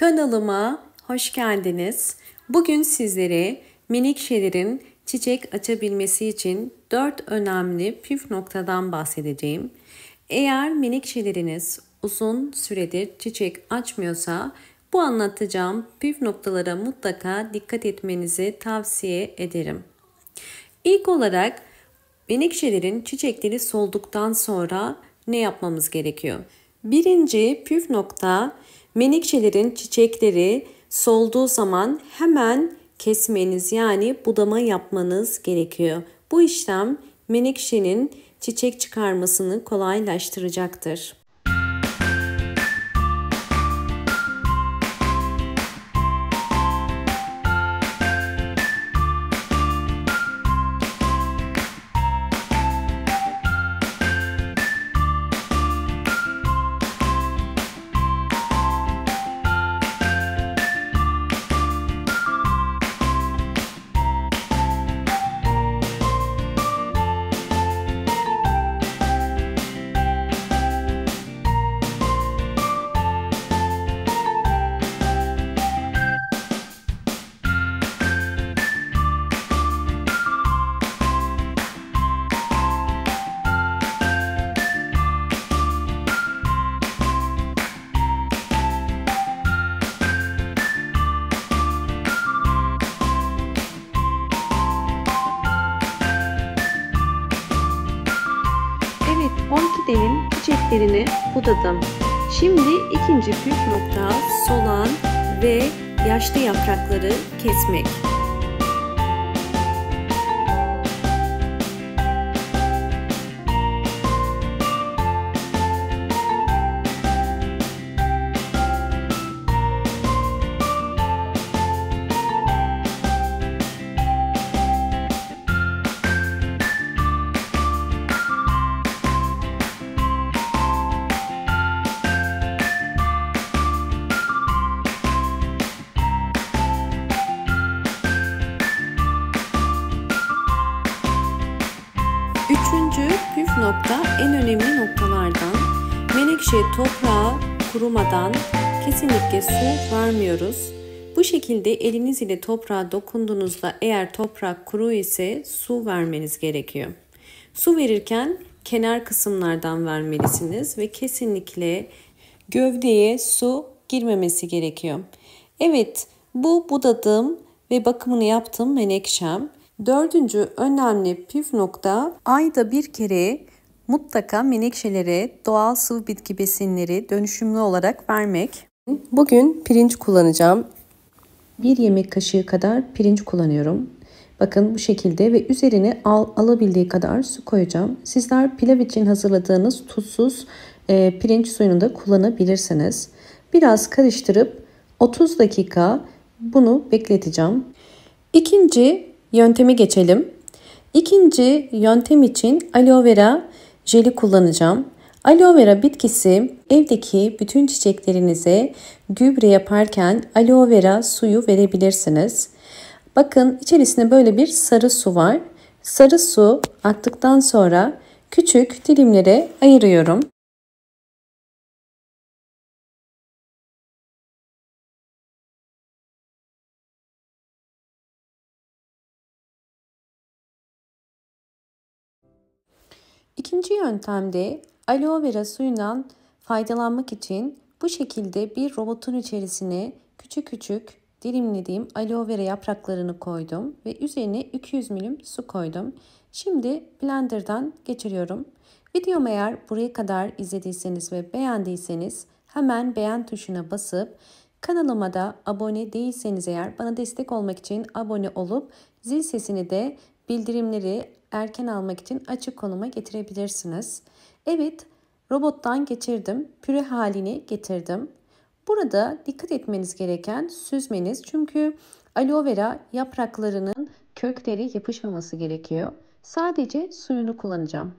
Kanalıma hoş geldiniz. Bugün sizlere menekşelerin çiçek açabilmesi için 4 önemli püf noktadan bahsedeceğim. Eğer menekşeleriniz uzun süredir çiçek açmıyorsa bu anlatacağım püf noktalara mutlaka dikkat etmenizi tavsiye ederim. İlk olarak menekşelerin çiçekleri solduktan sonra ne yapmamız gerekiyor? Birinci püf nokta, menekşelerin çiçekleri solduğu zaman hemen kesmeniz, yani budama yapmanız gerekiyor. Bu işlem menekşenin çiçek çıkarmasını kolaylaştıracaktır. Orkidenin çiçeklerini budadım. Şimdi ikinci püf nokta, solan ve yaşlı yaprakları kesmek. Üçüncü püf nokta, en önemli noktalardan, menekşe toprağa kurumadan kesinlikle su vermiyoruz. Bu şekilde eliniz ile toprağa dokunduğunuzda eğer toprak kuru ise su vermeniz gerekiyor. Su verirken kenar kısımlardan vermelisiniz ve kesinlikle gövdeye su girmemesi gerekiyor. Evet, bu budadığım ve bakımını yaptığım menekşem. Dördüncü önemli püf nokta, ayda bir kere mutlaka menekşelere doğal sıvı bitki besinleri dönüşümlü olarak vermek. Bugün pirinç kullanacağım. 1 yemek kaşığı kadar pirinç kullanıyorum. Bakın bu şekilde ve üzerine alabildiği kadar su koyacağım. Sizler pilav için hazırladığınız tuzsuz pirinç suyunu da kullanabilirsiniz. Biraz karıştırıp 30 dakika bunu bekleteceğim. İkinci yönteme geçelim. İkinci yöntem için aloe vera jeli kullanacağım. Aloe vera bitkisi, evdeki bütün çiçeklerinize gübre yaparken aloe vera suyu verebilirsiniz. Bakın içerisinde böyle bir sarı su var. Sarı su aktıktan sonra küçük dilimlere ayırıyorum. İkinci yöntemde aloe vera suyundan faydalanmak için bu şekilde bir robotun içerisine küçük küçük dilimlediğim aloe vera yapraklarını koydum ve üzerine 200 ml su koydum. Şimdi blenderdan geçiriyorum. Videomu eğer buraya kadar izlediyseniz ve beğendiyseniz hemen beğen tuşuna basıp kanalıma da abone değilseniz eğer bana destek olmak için abone olup zil sesini de bildirimleri erken almak için açık konuma getirebilirsiniz. Evet, robottan geçirdim. Püre haline getirdim. Burada dikkat etmeniz gereken süzmeniz. Çünkü aloe vera yapraklarının kökleri yapışmaması gerekiyor. Sadece suyunu kullanacağım.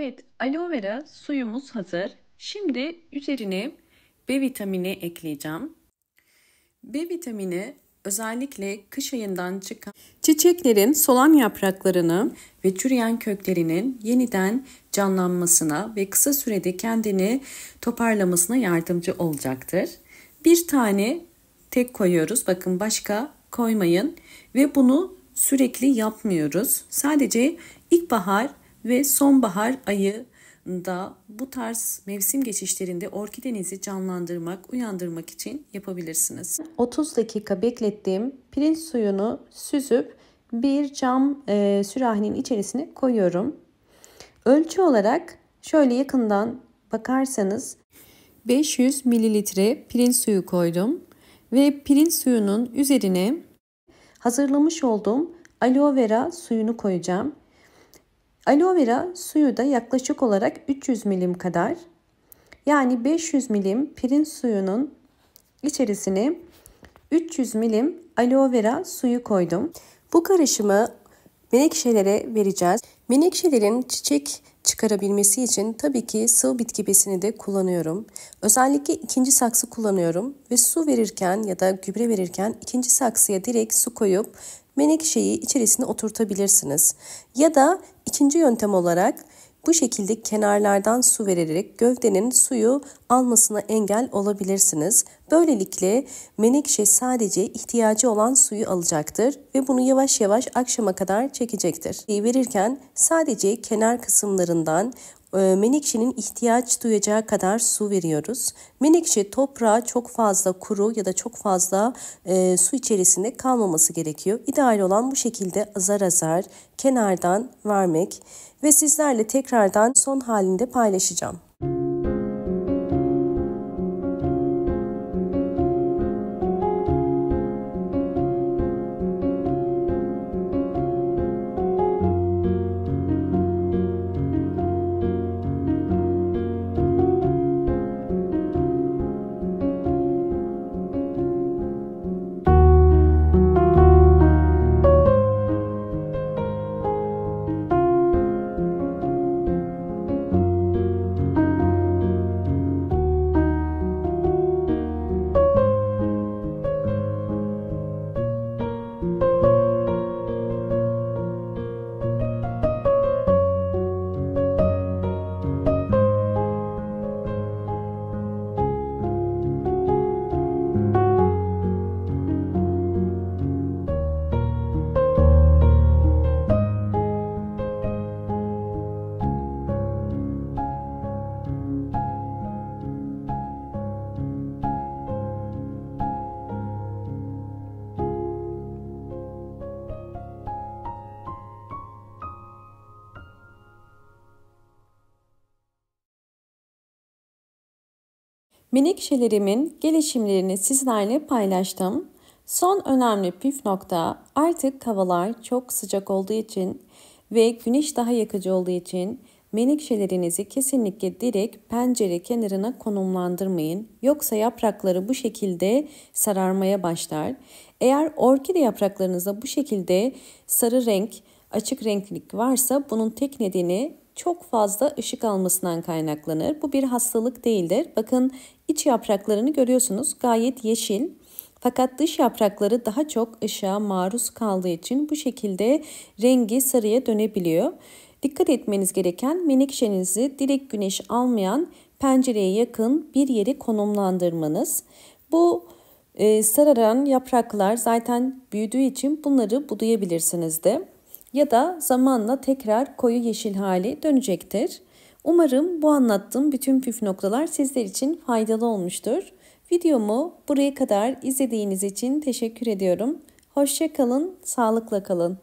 Evet, aloe vera suyumuz hazır. Şimdi üzerine B vitamini ekleyeceğim. B vitamini özellikle kış ayından çıkan çiçeklerin solan yapraklarını ve çürüyen köklerinin yeniden canlanmasına ve kısa sürede kendini toparlamasına yardımcı olacaktır. Bir tane tek koyuyoruz. Bakın başka koymayın ve bunu sürekli yapmıyoruz. Sadece ilkbahar ve sonbahar ayında bu tarz mevsim geçişlerinde orkidenizi canlandırmak, uyandırmak için yapabilirsiniz. 30 dakika beklettiğim pirinç suyunu süzüp bir cam sürahinin içerisine koyuyorum. Ölçü olarak şöyle yakından bakarsanız 500 mililitre pirinç suyu koydum ve pirinç suyunun üzerine hazırlamış olduğum aloe vera suyunu koyacağım. Aloe vera suyu da yaklaşık olarak 300 milim kadar. Yani 500 milim pirinç suyunun içerisine 300 milim aloe vera suyu koydum. Bu karışımı menekşelere vereceğiz. Menekşelerin çiçek çıkarabilmesi için tabii ki sıvı bitki besini de kullanıyorum. Özellikle ikinci saksı kullanıyorum ve su verirken ya da gübre verirken ikinci saksıya direkt su koyup menekşeyi içerisine oturtabilirsiniz. Ya da ikinci yöntem olarak bu şekilde kenarlardan su vererek gövdenin suyu almasına engel olabilirsiniz. Böylelikle menekşe sadece ihtiyacı olan suyu alacaktır ve bunu yavaş yavaş akşama kadar çekecektir. Verirken sadece kenar kısımlarından menekşenin ihtiyaç duyacağı kadar su veriyoruz. Menekşe toprağa çok fazla kuru ya da çok fazla su içerisinde kalmaması gerekiyor. İdeal olan bu şekilde azar azar kenardan vermek ve sizlerle tekrardan son halinde paylaşacağım. Menekşelerimin gelişimlerini sizlerle paylaştım. Son önemli püf nokta, artık havalar çok sıcak olduğu için ve güneş daha yakıcı olduğu için menekşelerinizi kesinlikle direkt pencere kenarına konumlandırmayın. Yoksa yaprakları bu şekilde sararmaya başlar. Eğer orkide yapraklarınızda bu şekilde sarı renk, açık renklik varsa bunun tek nedeni çok fazla ışık almasından kaynaklanır. Bu bir hastalık değildir. Bakın iç yapraklarını görüyorsunuz, gayet yeşil. Fakat dış yaprakları daha çok ışığa maruz kaldığı için bu şekilde rengi sarıya dönebiliyor. Dikkat etmeniz gereken, menekşenizi direkt güneş almayan pencereye yakın bir yere konumlandırmanız. Bu sararan yapraklar zaten büyüdüğü için bunları budayabilirsiniz de. Ya da zamanla tekrar koyu yeşil hale dönecektir. Umarım bu anlattığım bütün püf noktalar sizler için faydalı olmuştur. Videomu buraya kadar izlediğiniz için teşekkür ediyorum. Hoşça kalın, sağlıkla kalın.